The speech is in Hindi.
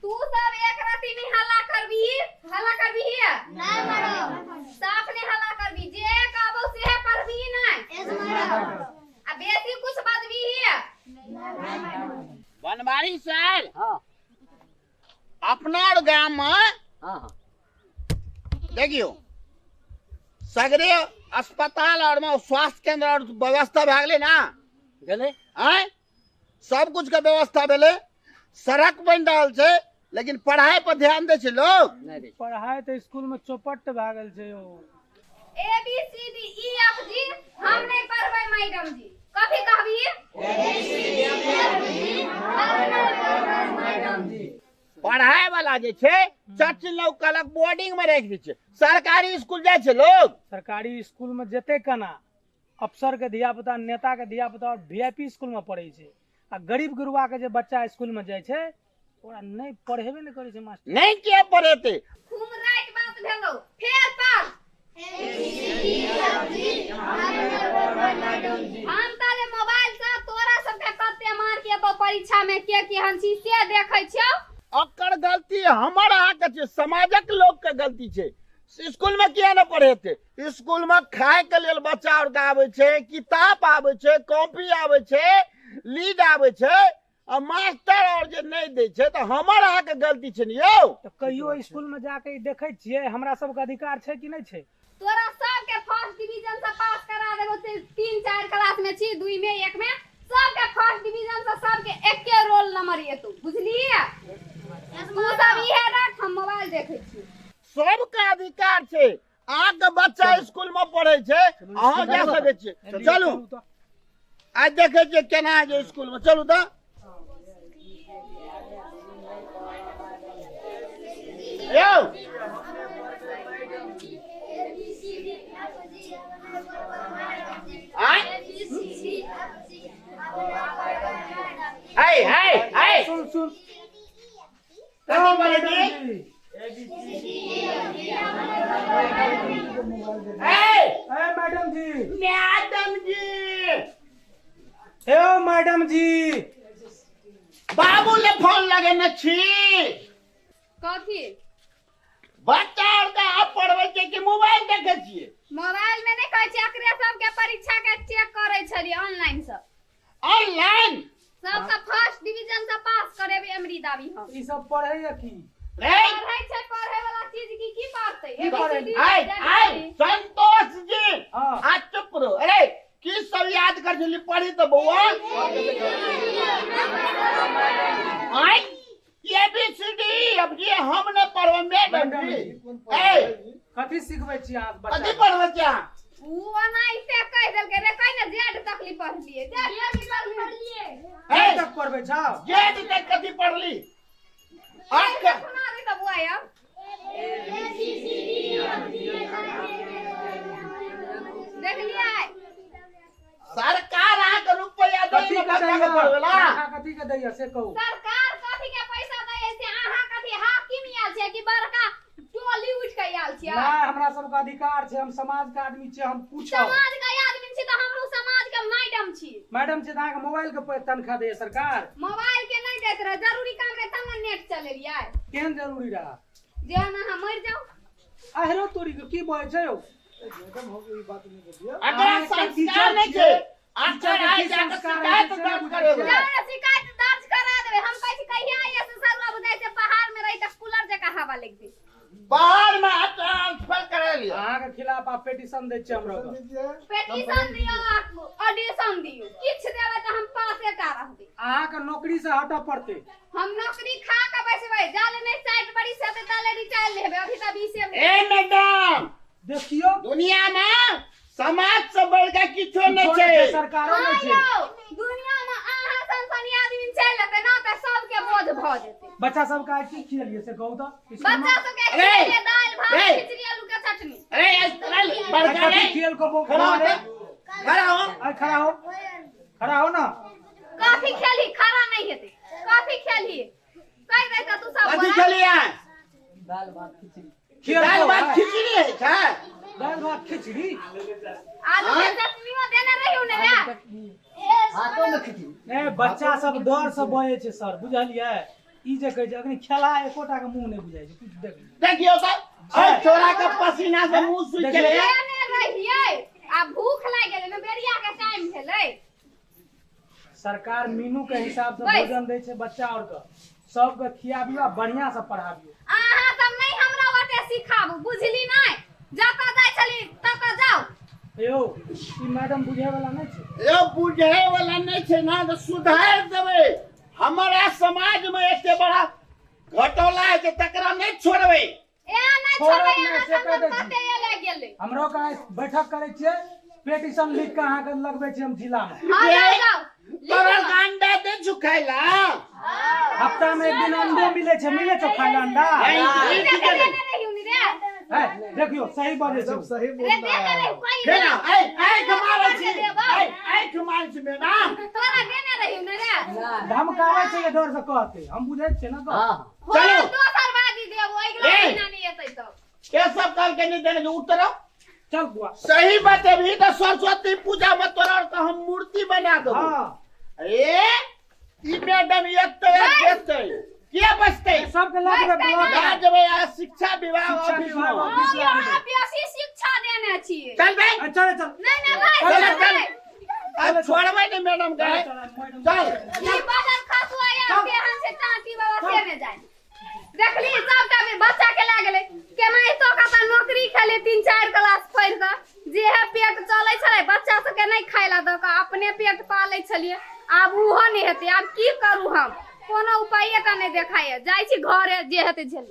तू सब एक राती में हल्ला करबी नहीं मैडम साफ ने हल्ला करबी जे कहबो से पढ़बी नहीं यस मैडम अब बेसी कुछ बदबी है नहीं मैडम बनवारी सर हाँ अपना गांव में हाँ हाँ देखियो सगरे अस्पताल और में स्वास्थ्य केंद्र और व्यवस्था भए गेलै ना गेले आय सब कुछ के व्यवस्था भेलै सड़क बन रहल छै लेकिन पढ़ाई पर ध्यान दै छै लोग नहीं दै छै। पढ़ाई तो स्कूल में चौपट भए गेल छै ओ A B C D E F G हम नहीं पढ़बै मैडम जी कभी कहबी A B C D E F G हम नहीं पढ़बै मैडम जी पढ़ाई वाला जे छै चर्च लोग कहलक बोर्डिंग में राखि दै छै सरकारी स्कूल जाइ छै लोग सरकारी स्कूल में जेते केना अफसर के धिया पुता नेता के धिया पुता वीआईपी स्कूल में पढ़े छै आ गरीब गुरुआ के जे बच्चा स्कूल में जाय छै ओकरा नहीं पढ़ेबे नहीं करे छै मास्टर नहीं के पढ़ेते खूब राइट बात भेलो फेर pass A B C D E F G हम नहीं पढ़बै मैडम जी हम ताले मोबाइल से तोरा सब के कते मार के तो परीक्षा में के केहन छी से देखै छियौ ओकर गलती हमर अहाँके छै समाजक लोग के गलती छै स्कूल में किया न पढ़ेते स्कूल में खाए के लेल बच्चा और के आबै छै किताब आबै छै कॉपी आबै छै लीड आबै छै आ मास्टर और जे नहीं दै छै तो हमर अहाँके गलती छै ने यौ तो कहियो स्कूल में जाके देखे छियै हमरा सब के अधिकार छै कि नहीं छै तोरा सब के फर्स्ट डिवीजन से पास करा देबो 3-4 क्लास में छी 2 में 1 में सब के फर्स्ट डिवीजन से सब के एके रोल नंबर एतौ बुझलिए तू सब इहे रख हम मोबाइल देखै छी सबके अधिकार छै अहाँके बच्चा स्कूल में पढ़े छै अहाँ जा सकै छियै चलू आज देखे छियै केना जे स्कूल में चलू तऽ यौ हाय सुन सुन कथी बोले जी मैडम जी मैडम जी हे मैडम जी बाबू ले फोन लगेने छी कथी बच्चा और का आप पढ़बै छै कि मोबाइल देखै छियै मोबाइल में नहीं कहै छी एकरे सब के परीक्षा के चेक करै छलिए ऑनलाइन से ऑनलाइन सबका फर्स्ट डिवीजन से पास करेबे एमरी दाबी हम ई सब पढ़े या की पढ़ै छै पढ़ै वाला चीज की पढ़तै की पढ़ै? आय संतोष जी हाँ। आ चुप रहो अरे की सब याद कर जल्दी पढ़ी तो बउआ आय ये बी सी डी अब ये हम ने पढ़बै मैडम जी ए कथी सिखबै छी अहाँ कथी बच्चा पढ़बै छी अहाँ ऊ ओनाइते कह देलकै रे कहि ने जेड तक ली पढ़लिए जेड तक पढ़लिए कहाँ तक पढ़बै छौ जे तक कथी पढ़ली आके सुना दे त बुआ यार देख लिया सरकार अहाँके रुपया दै कथी ने के बच्चा के दैया पढ़वेला कथी के दैया से कहू सरकार कथी के पैसा दै से अहाँ कथी हाकिम आयल छै कि बड़का टोली उठ के आयल छियै नहीं हमरा सब के अधिकार छै हम समाज के आदमी छियै हम पूछब समाज के आदमी छी त हमहु समाज के मैडम छी मैडम छै अहाँ के मोबाइल के तनखा दैया सरकार मोबाइल के नहीं दैत रहे जरूरी काम रहे तब ने नेट चलेलिए केहन जरूरी रहा जेहन अहाँ मर जाओ आहरो तोरी के की बोले छै यौ अगर संस्कार नहीं छै अगर आइ जाके शिकायत दर्ज करेबै जाने शिकायत दर्ज करा देबे हम कहै छी कहिया आइए से सब लोग जाय छै पहाड़ में रही त कूलर जका हवा लग दे बाहर में ट्रांसफर करा लिया अहाँ के खिलाफ आप पेटिशन दै छियै हमरा के पेटिशन दियो ऑडिशन दियो किछ देबे त हम पासे का रहबे अहाँ के नौकरी से हटऽ पड़ते हम नौकरी खा के बैसबै जाले नहीं 60 बड़ी से त ताले रिटायर लेबे अभी त 20 में ए मैडम देखियो दुनिया में समाज से बढ़ के किछो नहीं छै सरकारो नहीं छै दुनिया में अहाँ संसनी आदमी चल लेते ना त सबके बोझ भ जेते बच्चा सब का की खिलिए से कहू तो बच्चा सब के अरे, खिचड़ी दाल भात अरे। खिचड़ी आलू के चटनी अरे बढ़ गए खेल को खड़ा हो खड़ा हो खड़ा हो ना काफी खेली खरा नहीं हेते काफी खेली कह दे त तू सब कथी खेलिए दाल भात खिचड़ी खेल दाल को भात खिचड़ी है छै दाल भात खिचड़ी आलू के चटनी में देने रहियो ने रे हाथों में खिचड़ी ए बच्चा सब डर से बजे छै सर बुझलिए ई जे कहै छै अखनी खेला एकोटा के मुंह नहीं बुझाइ छै कुछ देख ली। देखियो तो ए छोरा के पसीना से मुंह सूख गेलै केने रहियै आ भूख लागि गेलै ने बेरिया के टाइम भेलै। सरकार मीनू के हिसाब से बैस। भोजन दै छै बच्चा और के सबके खियाबियो आ बढ़िया से पढ़ाबियो। अहाँ सब नहीं हमरा ओते सिखाबू बुझली नहीं जतऽ जाइ छली ततऽ जाओ। यौ ई मैडम बुझे वाला नहीं छै। यो बुझे वाला नहीं छै ना तो सुधार देबै। हमारा समाज में एते बड़ा घटोला है जे तकरा नहीं छोड़बै। ए नहीं छोड़ब छोड़बै नहि, अहाँ से सब कहि दै छी। कते एले गेलै। हमरो का बैठक करे छियै पेटिशन लिख के अहाँ के लगबै छियै हम जिला में। हां जाओ जाओ तोरा अंडा दे छु खाइला। हफ्ता में एक दिन अंडे मिले छै खाइला अंडा। देने रही उनी रे है देखियो सही बाजे छै सही रे देने रही कोई फेना ए कमाल छी देबौ। ए कमाल छी मैडम। तोरा देने रही उनी रे धमकावे छै डर से कहते हम बुझै छियै ना हाँ तो। हाँ चलो। दोसर बाजी देबो अगला ए। महीना नहीं एतै तो। के सब कल के नहीं देने जो उतरो। चल बुआ। सही बतेबी तो सरस्वती पूजा में तोरा और का हम मूर्ति बना देबो। हां ए ई मैडम एते देतै के बचतै। सबके लाग के ब्लॉक ला जेबै आ शिक्षा विभाग शिक्षा ऑफिस विभाग में। ऑफिस। हां यहाँ बेसी शिक्षा देने छियै। चल बे चल चल नहीं नहीं भाई चल, चल। चल अब छोड़बै नहीं मैडम के। चल ई बाजार खासुआ या केहन से टाटी बाबा से ने जाय। देखली सबटा भी बच्चा के ला गेलै केनाइ तो का नौकरी खेले 3-4 क्लास पढ़ि के जे है पेट चलै छलै बच्चा सबके नहीं खाइला द के अपने पेट पालै छलिए। आब उहो नहीं हेतै आब की करू हम कोनो उपाय टा नहीं देखाय जाइ छी घरे जे हेतै झेल।